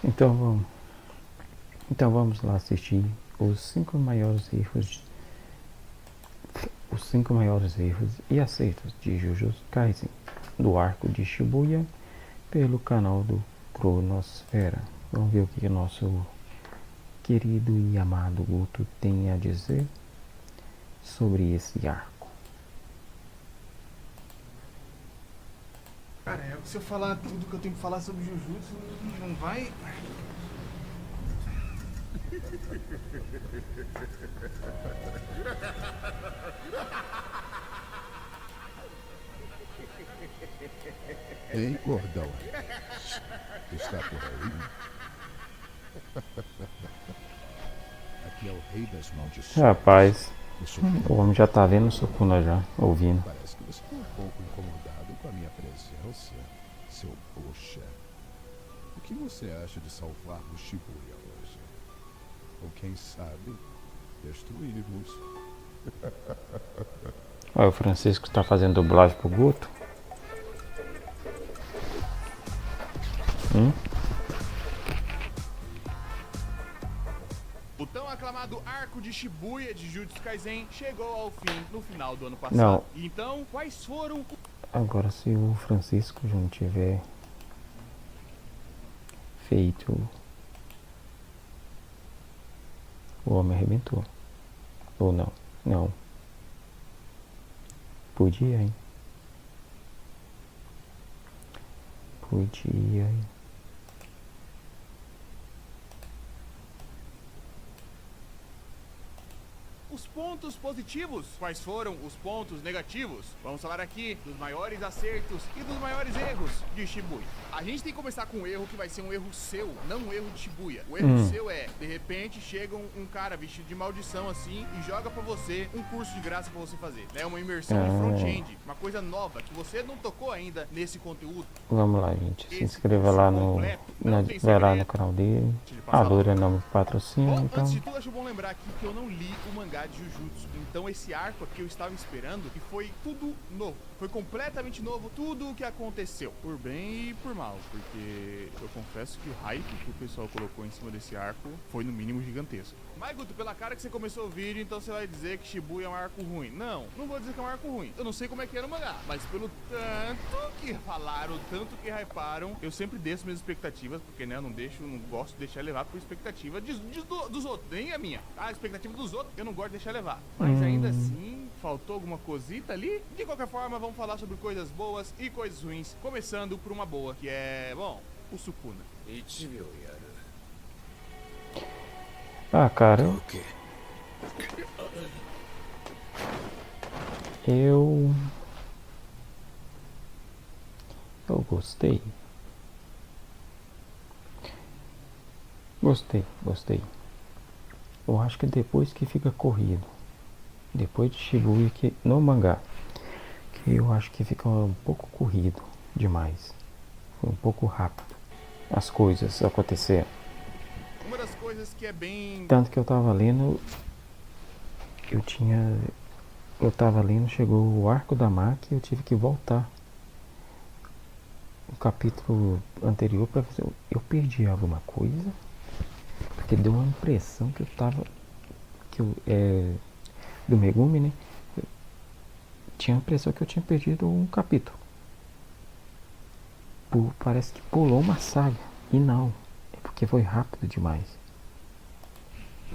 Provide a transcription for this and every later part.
Então vamos lá assistir os 5 maiores erros e acertos de Jujutsu Kaisen do arco de Shibuya pelo canal do Cronosfera. Vamos ver o que o nosso querido e amado Guto tem a dizer sobre esse arco. Cara, se eu falar tudo que eu tenho que falar sobre Jujutsu, não vai. Ei, gordão. Está por aí? Aqui é o rei das maldições. Rapaz, O Sukuna. o homem já tá vendo o Sukuna já, ouvindo. Parece que você está um pouco incomodado com a minha presença, seu poxa. O que você acha de salvar o Shibuya hoje? Ou quem sabe, destruí-los? Olha, o Francisco está fazendo dublagem pro Guto. O tão aclamado arco de Shibuya de Jujutsu Kaisen chegou ao fim no final do ano passado. Não. Então, quais foram... Agora, se o Francisco já não tiver feito, o homem arrebentou. Ou não? Não. Podia, hein? Podia, hein? Os pontos positivos, quais foram os pontos negativos? Vamos falar aqui dos maiores acertos e dos maiores erros de Shibuya. A gente tem que começar com um erro que vai ser um erro seu, não um erro de Shibuya. O erro seu é, de repente, chega um cara vestido de maldição assim e joga pra você um curso de graça pra você fazer. É uma imersão de front-end, uma coisa nova que você não tocou ainda nesse conteúdo. Vamos lá, gente. Se inscreva lá vai lá no canal dele. A Loura não me patrocina, Bom, então. antes de tudo, acho bom lembrar aqui que eu não li o mangá de Jujutsu. Então esse arco aqui eu estava esperando e foi tudo novo. Foi completamente novo tudo o que aconteceu. Por bem e por mal. Porque eu confesso que o hype que o pessoal colocou em cima desse arco foi no mínimo gigantesco. Mas, Guto, pela cara que você começou o vídeo, então você vai dizer que Shibuya é um arco ruim. Não, não vou dizer que é um arco ruim. Eu não sei como é que é no mangá. Mas pelo tanto que falaram, tanto que hyparam, eu sempre desço minhas expectativas. Porque, né, eu não gosto de deixar levar por expectativa dos outros. Nem a minha. A expectativa dos outros, eu não gosto de deixar levar. Mas ainda assim, faltou alguma cosita ali. De qualquer forma, vamos falar sobre coisas boas e coisas ruins. Começando por uma boa, que é, bom, o Sukuna. Ah, cara, eu gostei. Gostei. Eu acho que depois que fica corrido, depois de Shibuya, que no mangá, que eu acho que fica um pouco corrido demais. Foi um pouco rápido as coisas aconteceram. Uma das coisas que é bem... Tanto que eu tava lendo, chegou o arco da máquina e eu tive que voltar o capítulo anterior para ver se eu perdi alguma coisa, porque deu uma impressão que eu tava do Megumi, né? Eu tinha a impressão que eu tinha perdido um capítulo. Parece que pulou uma saga e não, é porque foi rápido demais.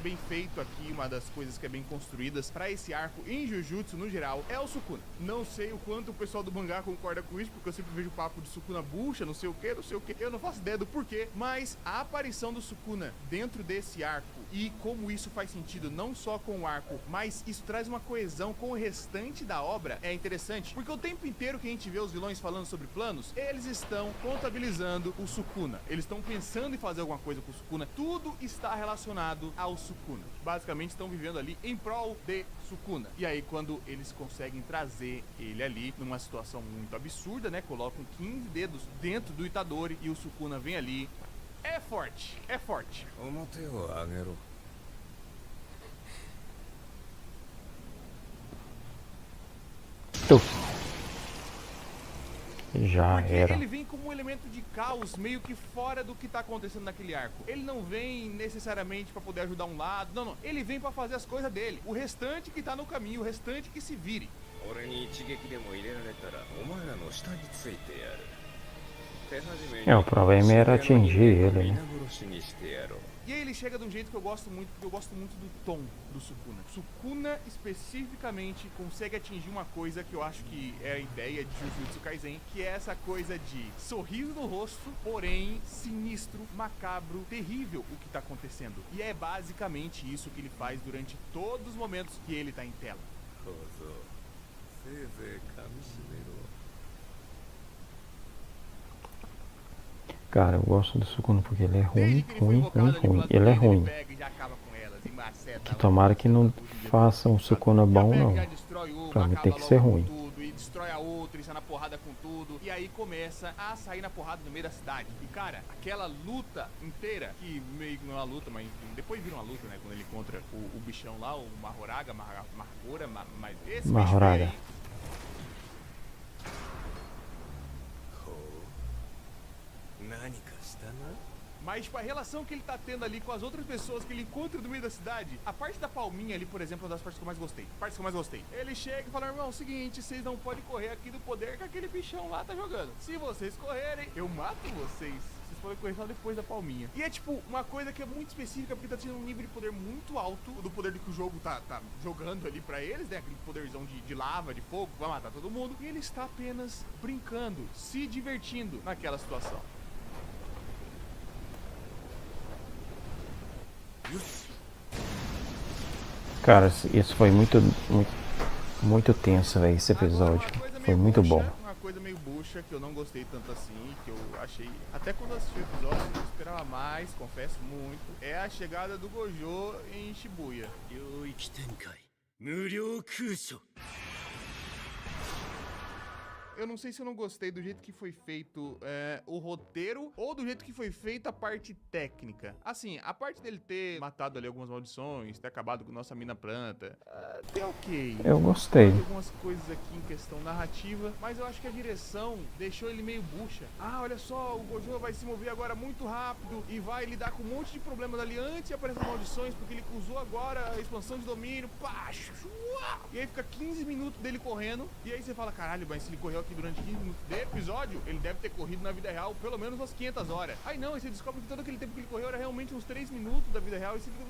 Bem feito aqui, uma das coisas que é bem construídas pra esse arco em Jujutsu no geral é o Sukuna. Não sei o quanto o pessoal do mangá concorda com isso, porque eu sempre vejo papo de Sukuna bucha, não sei o que, eu não faço ideia do porquê, mas a aparição do Sukuna dentro desse arco e como isso faz sentido não só com o arco, mas isso traz uma coesão com o restante da obra é interessante, porque o tempo inteiro que a gente vê os vilões falando sobre planos, eles estão contabilizando o Sukuna, eles estão pensando em fazer alguma coisa com o Sukuna, tudo está relacionado ao Sukuna. Basicamente estão vivendo ali em prol de Sukuna. E aí quando eles conseguem trazer ele ali numa situação muito absurda, né? Colocam 15 dedos dentro do Itadori e o Sukuna vem ali. É forte, é forte. Já Porque era. ele vem como um elemento de caos meio que fora do que tá acontecendo naquele arco. Ele não vem necessariamente pra poder ajudar um lado, não. Ele vem pra fazer as coisas dele. O restante que tá no caminho, o restante que se vire. O problema era atingir ele, né? E aí ele chega de um jeito que eu gosto muito, porque eu gosto muito do tom do Sukuna. Sukuna, especificamente, consegue atingir uma coisa que eu acho que é a ideia de Jujutsu Kaisen, que é essa coisa de sorriso no rosto, porém sinistro, macabro, terrível o que tá acontecendo. E é basicamente isso que ele faz durante todos os momentos que ele tá em tela. Cara, eu gosto do Sukuna porque ele é ruim. Ele é ruim. Que tomara que não faça um Sukuna bom, não. Pra mim tem que ser ruim. E destrói a outra, e sai na porrada com tudo. E aí começa a sair na porrada no meio da cidade. E cara, aquela luta inteira, que meio que não é uma luta, mas enfim, depois vira uma luta, né? Quando ele encontra o bichão lá, o Mahoraga, mas esse Mahoraga. bicho aí, mas, tipo, a relação que ele tá tendo ali com as outras pessoas que ele encontra no meio da cidade, a parte da palminha ali, por exemplo, é uma das partes que eu mais gostei. Ele chega e fala, irmão, é o seguinte, vocês não podem correr aqui do poder que aquele bichão lá tá jogando. Se vocês correrem, eu mato vocês. Vocês podem correr só depois da palminha. E é, tipo, uma coisa que é muito específica, porque tá tendo um nível de poder muito alto, do poder que o jogo tá jogando ali pra eles, né? Aquele poderzão de lava, de fogo, vai matar todo mundo. E ele está apenas brincando, se divertindo naquela situação. Cara, isso foi muito tenso, velho, esse episódio. Foi muito bom. Uma coisa meio bucha, que eu não gostei tanto assim, que eu achei... Até quando eu assisti o episódio, eu esperava mais, confesso muito. É a chegada do Gojo em Shibuya. Eu não sei se eu não gostei do jeito que foi feito o roteiro ou do jeito que foi feita a parte técnica. Assim, a parte dele ter matado ali algumas maldições, ter acabado com nossa mina planta, até ok. Eu gostei. Tem algumas coisas aqui em questão narrativa, mas eu acho que a direção deixou ele meio bucha. Ah, olha só, o Gojo vai se mover agora muito rápido e vai lidar com um monte de problemas ali antes de aparecer as maldições, porque ele usou agora a expansão de domínio, pá, e aí fica 15 minutos dele correndo, e aí você fala, caralho, mas se ele correu aqui durante 15 minutos de episódio, ele deve ter corrido na vida real pelo menos umas 500 horas. Aí não, aí você descobre que todo aquele tempo que ele correu era realmente uns 3 minutos da vida real, e você fica...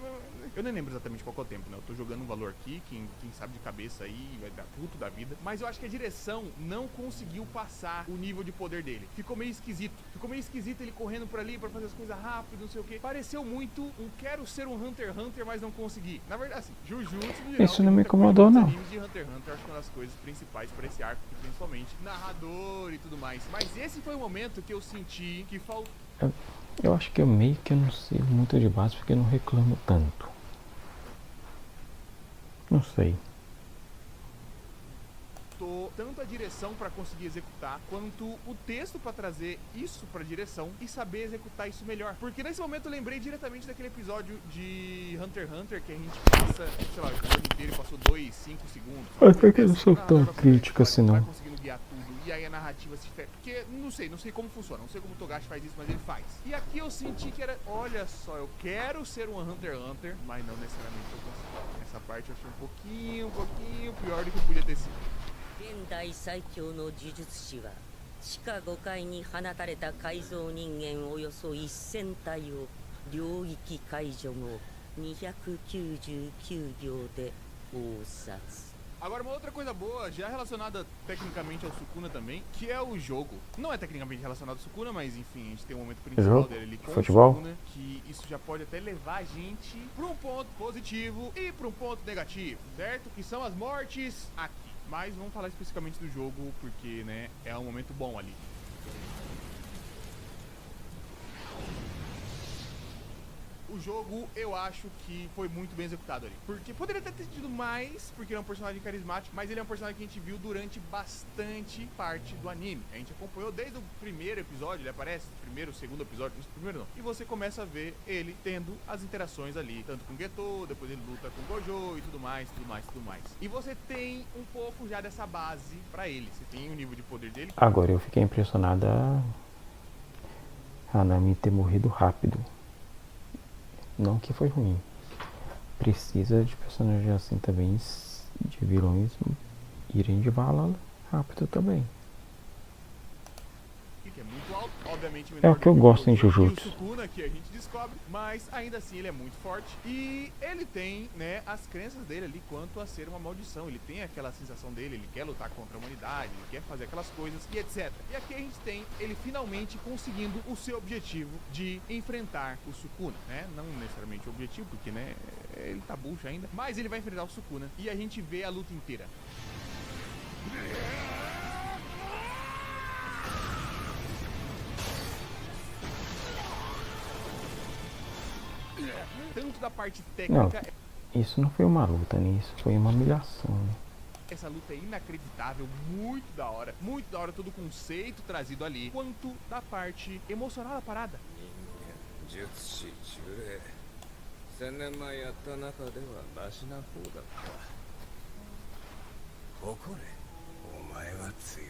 Eu nem lembro exatamente qual é o tempo, né? Eu tô jogando um valor aqui, quem sabe de cabeça aí vai dar puto da vida, mas eu acho que a direção não conseguiu passar o nível de poder dele. Ficou meio esquisito ele correndo por ali pra fazer as coisas rápido, não sei o que. Pareceu muito um quero ser um Hunter x Hunter, mas não consegui. Na verdade, assim, Jujutsu no geral, isso não me incomodou, não. Animes de Hunter x Hunter, acho que é uma das coisas principais pra esse arco, principalmente narrador e tudo mais. Mas esse foi o momento que eu senti que faltou. Eu acho que eu meio que não sei muito de base porque eu não reclamo tanto. Não sei. Tanto a direção pra conseguir executar, quanto o texto pra trazer isso pra direção e saber executar isso melhor. Porque nesse momento eu lembrei diretamente daquele episódio de Hunter x Hunter que a gente passa, sei lá, o episódio inteiro passou 2, 5 segundos. Até que eu não sou tão crítico assim, não. Vai conseguindo guiar tudo, e aí a narrativa se fecha. Porque, não sei como funciona, não sei como o Togashi faz isso, mas ele faz. E aqui eu senti que era, olha só, eu quero ser um Hunter x Hunter, mas não necessariamente eu consigo. Essa parte eu achei um pouquinho pior do que podia ter sido. 現代最強の呪術師は地下5階に放たれた改造人間およそ1000体を領域解除後299秒で撲殺。 Agora, uma outra coisa boa, já relacionada tecnicamente ao Sukuna também, que é o jogo. Não é tecnicamente relacionado ao Sukuna, mas enfim, a gente tem um momento principal dele ali com futebol. o Sukuna, que isso já pode até levar a gente para um ponto positivo e para um ponto negativo, certo? Que são as mortes aqui. Mas vamos falar especificamente do jogo, porque, né, é um momento bom ali. O o jogo eu acho que foi muito bem executado ali. Porque poderia ter tido mais, porque ele é um personagem carismático, mas ele é um personagem que a gente viu durante bastante parte do anime. A gente acompanhou desde o primeiro episódio, ele aparece, primeiro, segundo episódio, não, primeiro não. E você começa a ver ele tendo as interações ali, tanto com o Geto, depois ele luta com o Gojo e tudo mais, tudo mais, tudo mais. E você tem um pouco já dessa base pra ele, você tem o nível de poder dele. Agora eu fiquei impressionada a Nami ter morrido rápido. Não que foi ruim. Precisa de personagens assim também, de vilões irem de vala rápido também. Que é muito alto, obviamente É o que eu gosto em Jujutsu. o Sukuna, que a gente descobre, mas ainda assim ele é muito forte e ele tem, né, as crenças dele ali quanto a ser uma maldição. Ele tem aquela sensação dele, ele quer lutar contra a humanidade, ele quer fazer aquelas coisas e etc. E aqui a gente tem ele finalmente conseguindo o seu objetivo de enfrentar o Sukuna, né? Não necessariamente o objetivo, porque, né, ele tá bucha ainda, mas ele vai enfrentar o Sukuna e a gente vê a luta inteira. Tanto da parte Não, técnica, isso não foi uma luta, né? Isso foi uma humilhação, né? essa luta é inacreditável, muito da hora todo o conceito trazido ali, quanto da parte emocional da parada. 術師呪霊1000年前やった中ではマシな方だった誇れお前は強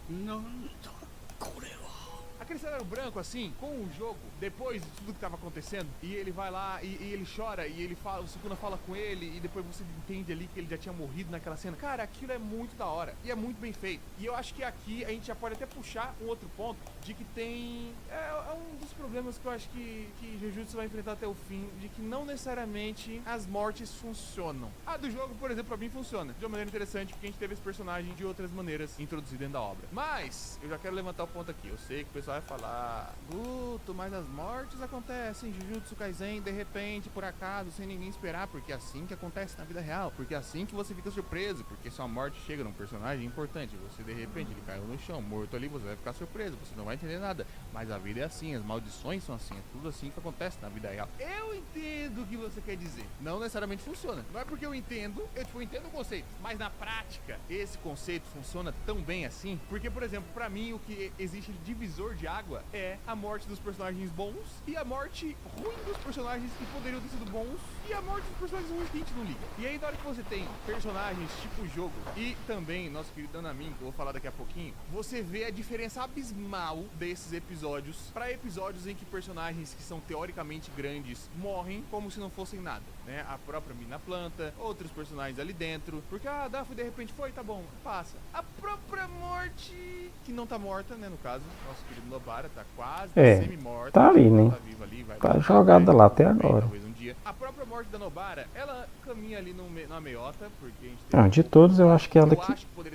いなんだこれは Aquele cenário branco assim, com o jogo, depois de tudo que tava acontecendo, e ele vai lá e ele chora e ele fala, o Sukuna fala com ele e depois você entende ali que ele já tinha morrido naquela cena. Cara, aquilo é muito da hora e é muito bem feito. E eu acho que aqui a gente já pode até puxar um outro ponto de que tem... É um dos problemas que eu acho que Jujutsu vai enfrentar até o fim, de que não necessariamente as mortes funcionam. A do jogo, por exemplo, pra mim funciona de uma maneira interessante, porque a gente teve esse personagem de outras maneiras introduzido dentro da obra. Mas, eu já quero levantar o ponto aqui. Eu sei que o pessoal vai falar, Guto, mas as mortes acontecem em Jujutsu Kaisen de repente, por acaso, sem ninguém esperar, porque é assim que acontece na vida real, porque é assim que você fica surpreso, porque sua morte chega num personagem importante, você de repente ele caiu no chão, morto ali, você vai ficar surpreso, você não vai entender nada, mas a vida é assim, as maldições são assim, é tudo assim que acontece na vida real. Eu entendo o que você quer dizer, não necessariamente funciona, não é porque eu entendo o conceito, mas na prática, esse conceito funciona tão bem assim, porque, por exemplo, pra mim, o que existe de divisor de água é a morte dos personagens bons e a morte ruim dos personagens que poderiam ter sido bons e a morte dos personagens ruins que a gente não liga. E aí, na hora que você tem personagens tipo jogo e também nosso querido Anamin, que eu vou falar daqui a pouquinho, você vê a diferença abismal desses episódios para episódios em que personagens que são teoricamente grandes morrem como se não fossem nada, né? A própria mina planta, outros personagens ali dentro, porque a Daphne de repente foi, tá bom, passa. A própria morte, que não tá morta, né, no caso, nosso querido Nobara tá quase semi-morta. Tá ali, né? Tá viva ali, vai Tá jogada lá até agora. Talvez um dia. A própria morte da Nobara, ela caminha ali na meiota, porque a gente Ah, de todos eu acho que ela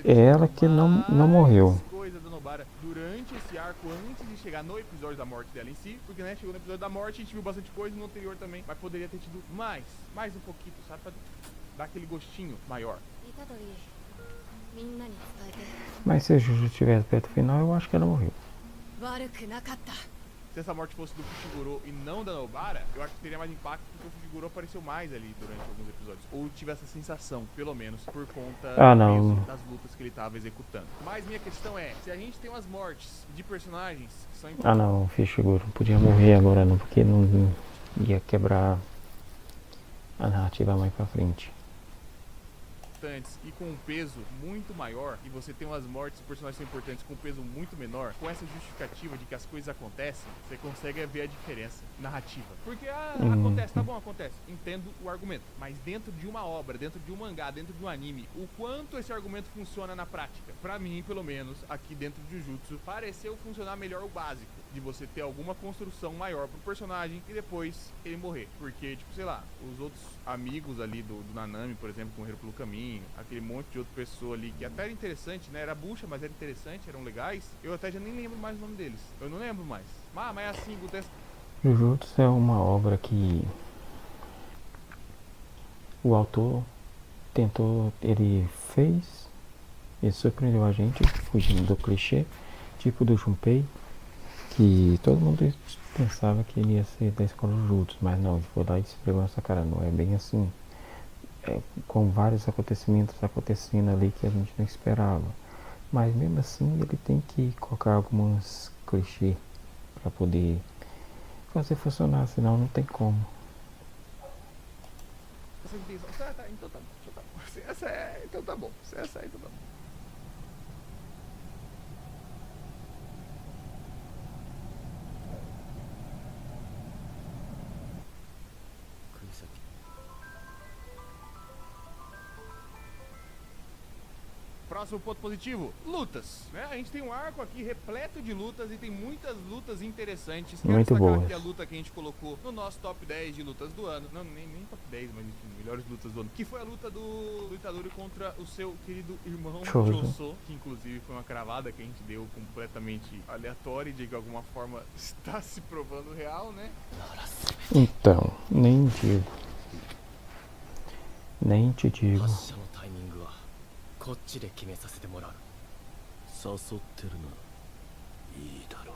é ela que não morreu. Coisa da Nobara durante esse arco, antes de chegar no episódio da morte dela em si, porque, né, chegou no episódio da morte, a gente viu bastante coisa no anterior também, mas poderia ter tido mais um pouquinho, sabe, pra dar aquele gostinho maior. Mas se a Juju tivesse perto do final, eu acho que ela morreu. Se essa morte fosse do Fushiguro e não da Nobara, eu acho que teria mais impacto porque o Fushiguro apareceu mais ali durante alguns episódios. Ou tive essa sensação, pelo menos, por conta não. das lutas que ele estava executando. Mas minha questão é, se a gente tem umas mortes de personagens que são Ah não, o Fushiguro não podia morrer agora não, porque não ia quebrar a narrativa mais pra frente. e com um peso muito maior, e você tem umas mortes de personagens tão importantes com um peso muito menor, com essa justificativa de que as coisas acontecem, você consegue ver a diferença narrativa. Porque, acontece, tá bom, acontece. Entendo o argumento. Mas dentro de uma obra, dentro de um mangá, dentro de um anime, o quanto esse argumento funciona na prática? Pra mim, pelo menos, aqui dentro de Jujutsu, pareceu funcionar melhor o básico. De você ter alguma construção maior pro personagem e depois ele morrer. Porque, tipo, sei lá, os outros amigos ali do Nanami, por exemplo, que morreram pelo caminho, aquele monte de outra pessoa ali que até era interessante, né? Era bucha, mas era interessante, eram legais. Eu até já nem lembro mais o nome deles. Eu não lembro mais. Mas é assim, Jujutsu é uma obra que o autor tentou, ele surpreendeu a gente, fugindo do clichê, tipo do Junpei, Que todo mundo pensava que ele ia ser da escola Jutsu, mas não, ele foi lá e esfregou essa cara. Não é bem assim. Com vários acontecimentos acontecendo ali que a gente não esperava. Mas mesmo assim ele tem que colocar algumas clichês para poder fazer funcionar, senão não tem como. Então tá bom. Se essa é, então tá bom. Se essa é, então tá bom. Próximo ponto positivo, lutas, né? A gente tem um arco aqui repleto de lutas e tem muitas lutas interessantes. Quero Muito destacar boas. aqui a luta que a gente colocou no nosso top 10 de lutas do ano. Não, nem top 10, mas enfim, melhores lutas do ano. Que foi a luta do Itadori contra o seu querido irmão Choso, que inclusive foi uma cravada que a gente deu completamente aleatória e de alguma forma está se provando real, né? Então, nem digo. Nem te digo. 発射のタイミングはこっちで決めさせてもらう。誘ってるな。いいだろう。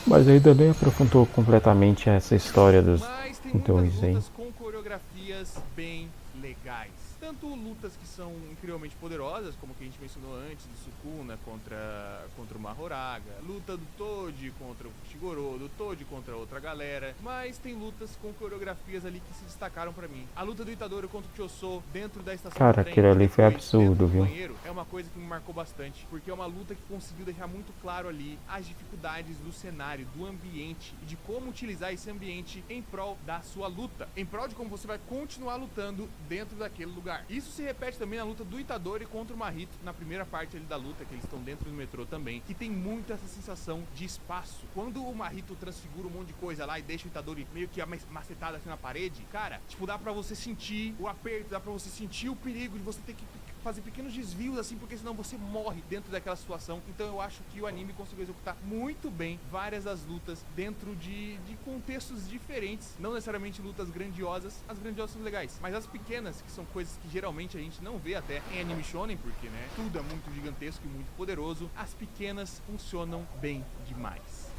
Mas ainda nem aprofundou completamente essa história dos Mas tem muitas dois aí. lutas com coreografias bem legais. Tanto lutas que são incrivelmente poderosas, como que a gente mencionou antes, do Sukuna contra o Mahoraga, luta do Toji contra o Shigoro, do Toji contra outra galera, mas tem lutas com coreografias ali que se destacaram pra mim. A luta do Itadori contra o Choso dentro da estação Cara, do trem, aquilo ali e foi depois absurdo, dentro do viu? banheiro, é uma coisa que me marcou bastante, porque é uma luta que conseguiu deixar muito claro ali as dificuldades do cenário, do ambiente e de como utilizar esse ambiente em prol da sua luta, em prol de como você vai continuar lutando dentro daquele lugar. Isso se repete também na luta do Itadori contra o Mahito, na primeira parte ali da luta, que eles estão dentro do metrô também, que tem muito essa sensação de espaço. Quando o Mahito transfigura um monte de coisa lá e deixa o Itadori meio que macetado assim na parede, cara, tipo, dá pra você sentir o aperto, dá pra você sentir o perigo de você ter que fazer pequenos desvios assim, porque senão você morre dentro daquela situação. Então eu acho que o anime conseguiu executar muito bem várias das lutas dentro de contextos diferentes, não necessariamente lutas grandiosas. As grandiosas são legais, mas as pequenas, que são coisas que geralmente a gente não vê até em anime shonen, porque, né, tudo é muito gigantesco e muito poderoso, as pequenas funcionam bem demais.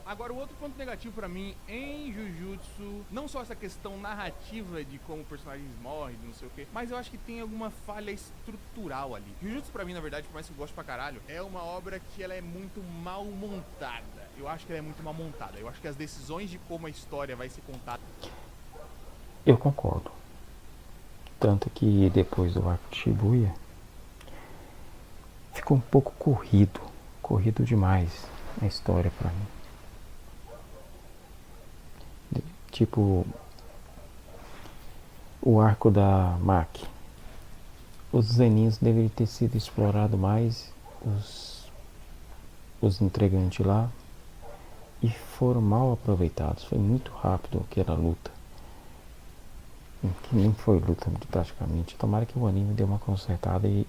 Agora, o outro ponto negativo pra mim em Jujutsu, não só essa questão narrativa de como personagens morrem, não sei o que, mas eu acho que tem alguma falha estrutural ali. Jujutsu pra mim, na verdade, por mais que eu goste pra caralho, é uma obra que ela é muito mal montada. Eu acho que ela é muito mal montada. Eu acho que as decisões de como a história vai ser contada... Eu concordo. Tanto que depois do arco de Shibuya ficou um pouco corrido demais a história pra mim. Tipo, o arco da Maki. Os Zeninhos deveriam ter sido explorado mais, os entregantes lá, e foram mal aproveitados. Foi muito rápido aquela luta, que nem foi luta praticamente. Tomara que o anime dê uma consertada e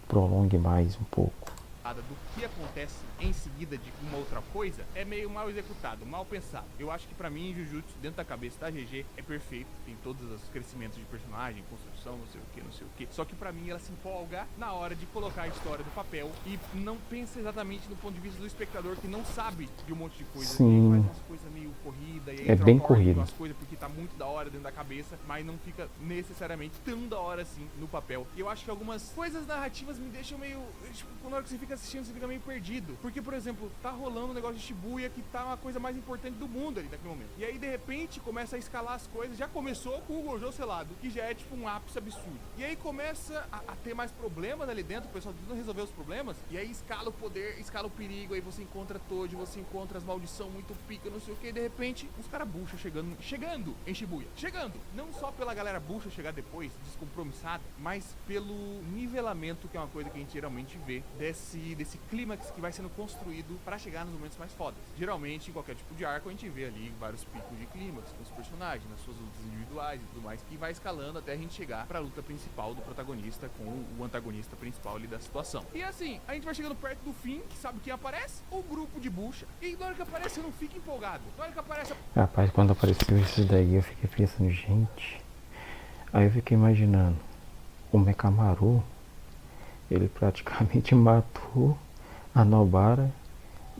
prolongue mais um pouco. do que acontece em seguida de uma outra coisa é meio mal executado, mal pensado. Eu acho que pra mim, Jujutsu, dentro da cabeça da GG, é perfeito. Tem todos os crescimentos de personagem, construção, não sei o que. Só que pra mim ela se empolga na hora de colocar a história do papel e não pensa exatamente no ponto de vista do espectador, que não sabe de um monte de coisa. Sim. Faz umas coisas meio corrida e aí É bem troca corrido. umas coisas porque tá muito da hora dentro da cabeça, mas não fica necessariamente tão da hora assim no papel. E eu acho que algumas coisas narrativas me deixam meio... Tipo, na hora que você fica assistindo, você fica meio perdido. Porque, por exemplo, tá rolando um negócio de Shibuya que tá uma coisa mais importante do mundo ali naquele momento. E aí, de repente, começa a escalar as coisas. Já começou com o Gojo selado, que já é tipo um ápice absurdo. E aí começa a ter mais problemas ali dentro, o pessoal tentando resolver os problemas. E aí escala o poder, escala o perigo, aí você encontra Toji, você encontra as maldições muito pica, não sei o que. E de repente, os caras bucha chegando em Shibuya. Chegando! Não só pela galera bucha chegar depois, descompromissada, mas pelo nivelamento, que é uma coisa que a gente geralmente vê desse clímax que vai sendo construído pra chegar nos momentos mais fodas. Geralmente, em qualquer tipo de arco, a gente vê ali vários picos de clímax com os personagens, nas suas lutas individuais e tudo mais, que vai escalando até a gente chegar pra luta principal do protagonista com o antagonista principal ali da situação. E assim, a gente vai chegando perto do fim, que sabe quem aparece? O grupo de bucha. E na hora que aparece, eu não fico empolgado. Na hora que aparece... Rapaz, quando apareceu isso daí, eu fiquei pensando, gente... Aí eu fiquei imaginando, o Mekamaru, ele praticamente matou a Nobara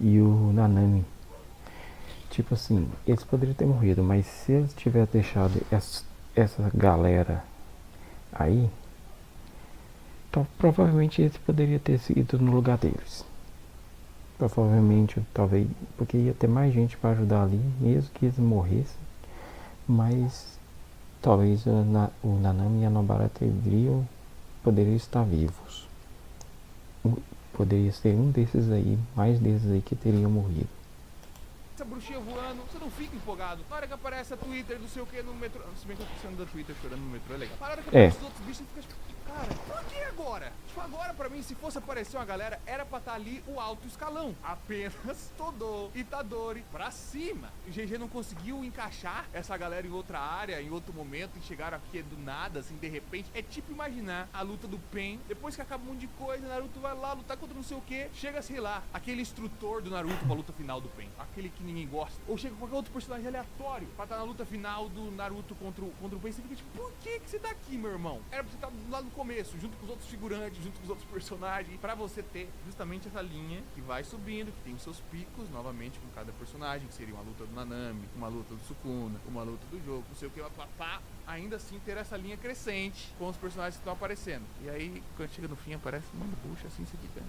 e o Nanami. Tipo assim, eles poderiam ter morrido, mas se eles tivessem deixado essa galera aí, então, provavelmente eles poderiam ter ido no lugar deles. Provavelmente, talvez, porque ia ter mais gente para ajudar ali, mesmo que eles morressem, mas talvez o Nanami e a Nobara poderiam estar vivos. Poderia ser um desses aí, mais desses aí que teriam morrido. Essa bruxinha voando, você não fica empolgado. Na hora que aparece a Twitter, não sei o que, no metrô. Se bem que eu tô precisando da Twitter chorando no metrô, é legal. Na hora que aparece os outros bichos, você fica tipo, cara, por que agora? Tipo, agora pra mim, se fosse aparecer uma galera, era pra estar ali o alto escalão. Apenas Todo, Itadori, pra cima. O GG não conseguiu encaixar essa galera em outra área, em outro momento, e chegaram aqui do nada, assim, de repente. É tipo imaginar a luta do Pen, depois que acaba um monte de coisa, Naruto vai lá lutar contra não sei o que, chega, sei lá, aquele instrutor do Naruto pra luta final do Pen. Aquele que ninguém gosta. Ou chega qualquer outro personagem aleatório pra estar na luta final do Naruto contra o Pen. Você fica tipo, por que você tá aqui, meu irmão? Era pra você estar lá no começo, junto com os outros figurantes, junto com os outros personagens, pra você ter justamente essa linha que vai subindo, que tem os seus picos, novamente, com cada personagem, que seria uma luta do Nanami, uma luta do Sukuna, uma luta do jogo, não sei o que, papá. Ainda assim ter essa linha crescente com os personagens que estão aparecendo. E aí, quando chega no fim, aparece uma bucha assim, você fica...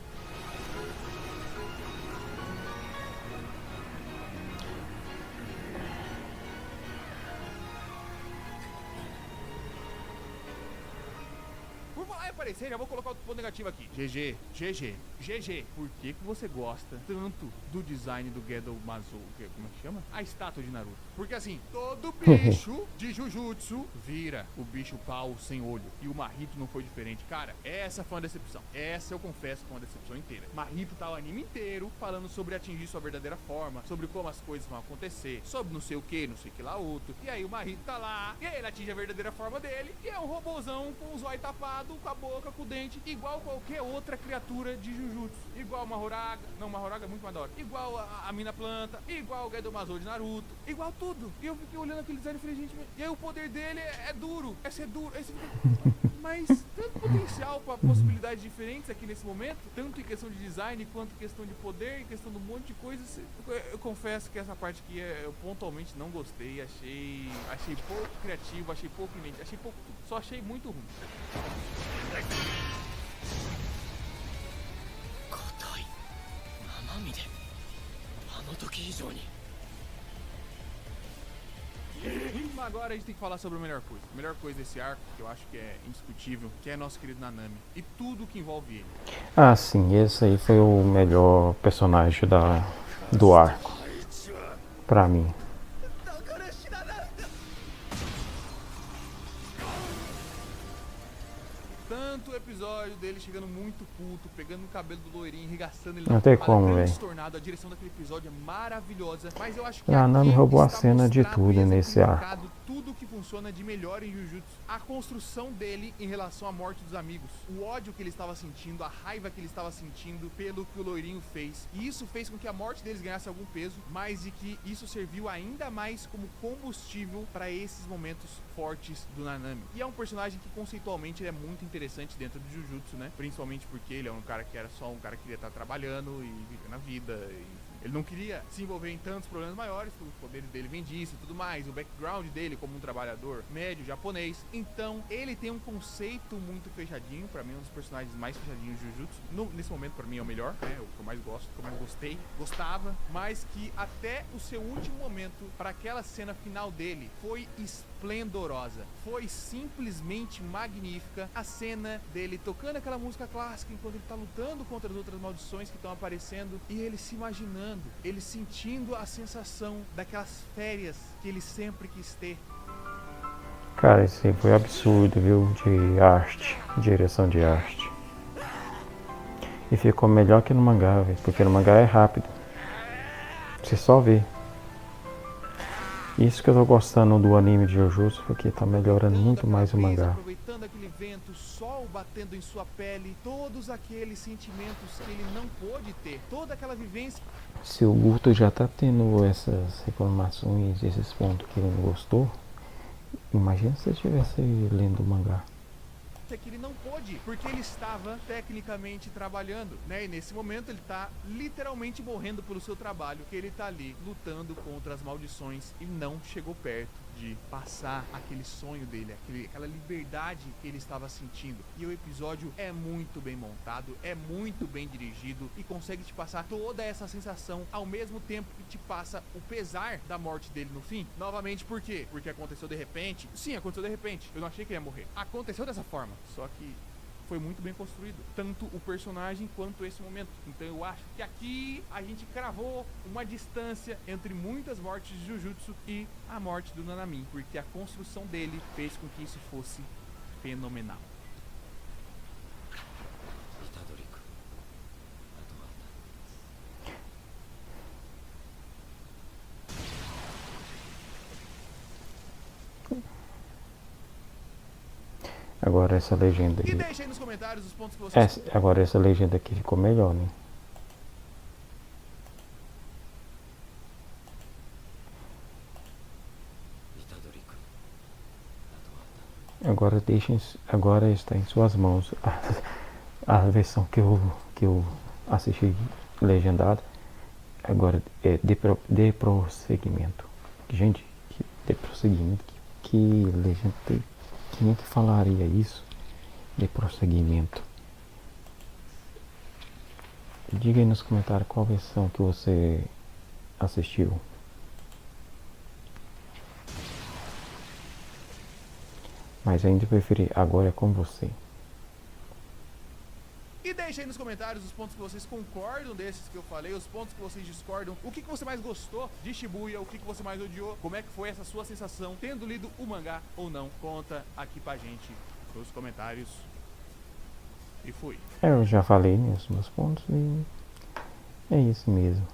Por falar em aparecer, já vou colocar outro ponto negativo aqui. GG, por que você gosta tanto do design do Gedo Mazou? Como é que chama? A estátua de Naruto. Porque assim, todo bicho de Jujutsu vira o bicho pau sem olho. E o Mahito não foi diferente. Cara, essa foi uma decepção. Essa eu confesso que foi uma decepção inteira. Mahito tá o anime inteiro falando sobre atingir sua verdadeira forma, sobre como as coisas vão acontecer, sobre não sei o que lá outro. E aí o Mahito tá lá, e aí ele atinge a verdadeira forma dele, e é um robôzão com os olhos tapados, com a boca, com o dente, igual qualquer outra criatura de Jujutsu. Igual uma Horaga, não, uma Horaga é muito mais da hora. Igual a Mina Planta, igual o Gedo Mazou de Naruto, igual tudo. E eu fiquei olhando aquele design e falei, gente, e aí o poder dele é duro, é ser duro. Aí você fica, mas tanto potencial pra possibilidades diferentes aqui nesse momento, tanto em questão de design, quanto em questão de poder, em questão de um monte de coisas. Eu confesso que essa parte aqui eu pontualmente não gostei, achei pouco criativo, achei pouco inédito, achei pouco tudo. Só achei muito ruim. 硬い生身であの時以上に Agora a gente tem que falar sobre a melhor coisa. A melhor coisa desse arco, que eu acho que é indiscutível, que é nosso querido Nanami. E tudo que envolve ele. Ah, sim, esse aí foi o melhor personagem do arco. Pra mim. Tanto o episódio dele chegando muito puto, pegando no cabelo do loirinho, enregaçando ele Não tem como, velho. transtornado. A direção daquele episódio é maravilhosa, mas eu acho que A Nami aqui roubou a está cena de mostrado tudo e nesse exemplificado tudo que funciona de melhor em Jujutsu. A construção dele em relação à morte dos amigos, o ódio que ele estava sentindo, a raiva que ele estava sentindo pelo que o loirinho fez. E isso fez com que a morte deles ganhasse algum peso, mas e que isso serviu ainda mais como combustível para esses momentos fortes do Nanami. E é um personagem que conceitualmente ele é muito interessante dentro do Jujutsu, né? Principalmente porque ele é um cara que era só um cara que queria estar trabalhando e vivendo a vida. Ele não queria se envolver em tantos problemas maiores, os poderes dele vêm disso e tudo mais, o background dele como um trabalhador médio japonês. Então, ele tem um conceito muito fechadinho, pra mim é um dos personagens mais fechadinhos de Jujutsu. Nesse momento, pra mim, é o melhor, né? O que eu mais gosto, o que eu mais gostava, mas que até o seu último momento, para aquela cena final dele, foi esplendorosa. Foi simplesmente magnífica a cena dele tocando aquela música clássica enquanto ele tá lutando contra as outras maldições que estão aparecendo e ele se imaginando, ele sentindo a sensação daquelas férias que ele sempre quis ter. Cara, esse aí foi absurdo, viu? De arte, direção de arte. E ficou melhor que no mangá, velho. Porque no mangá é rápido. Você só vê. Isso que eu tô gostando do anime de Jujutsu, porque tá melhorando muito mais o mangá. Aproveitando aquele vento, sol batendo em sua pele, todos aqueles sentimentos que ele não pôde ter, toda aquela vivência Se o Guto já tá tendo essas reclamações, esses pontos que ele não gostou, imagina se ele estivesse lendo o mangá. que ele não pôde, porque ele estava tecnicamente trabalhando, né? E nesse momento ele tá literalmente morrendo pelo seu trabalho, que ele tá ali lutando contra as maldições e não chegou perto de passar aquele sonho dele, aquela liberdade que ele estava sentindo. E o episódio é muito bem montado, é muito bem dirigido e consegue te passar toda essa sensação ao mesmo tempo que te passa o pesar da morte dele no fim. Novamente, por quê? Porque aconteceu de repente. Sim, aconteceu de repente. Eu não achei que ele ia morrer. Aconteceu dessa forma. Só que foi muito bem construído, tanto o personagem quanto esse momento. Então eu acho que aqui a gente cravou uma distância entre muitas mortes de Jujutsu e a morte do Nanamin, porque a construção dele fez com que isso fosse fenomenal. 虎杖君、あとは Agora essa legenda E aí. deixa aí nos comentários os pontos que vocês... Agora essa legenda aqui ficou melhor, né? Agora está em suas mãos a versão que eu assisti legendada. Agora dê prosseguimento. Gente, dê prosseguimento. Que legenda tem? Quem é que falaria isso? De prosseguimento. Diga aí nos comentários qual versão que você assistiu. Mas ainda preferi agora é com você. E deixa aí nos comentários os pontos que vocês concordam desses que eu falei, os pontos que vocês discordam, o que você mais gostou de Shibuya, o que você mais odiou, como é que foi essa sua sensação, tendo lido o mangá ou não. Conta aqui pra gente nos comentários. E fui. Eu já falei nos meus pontos e é isso mesmo.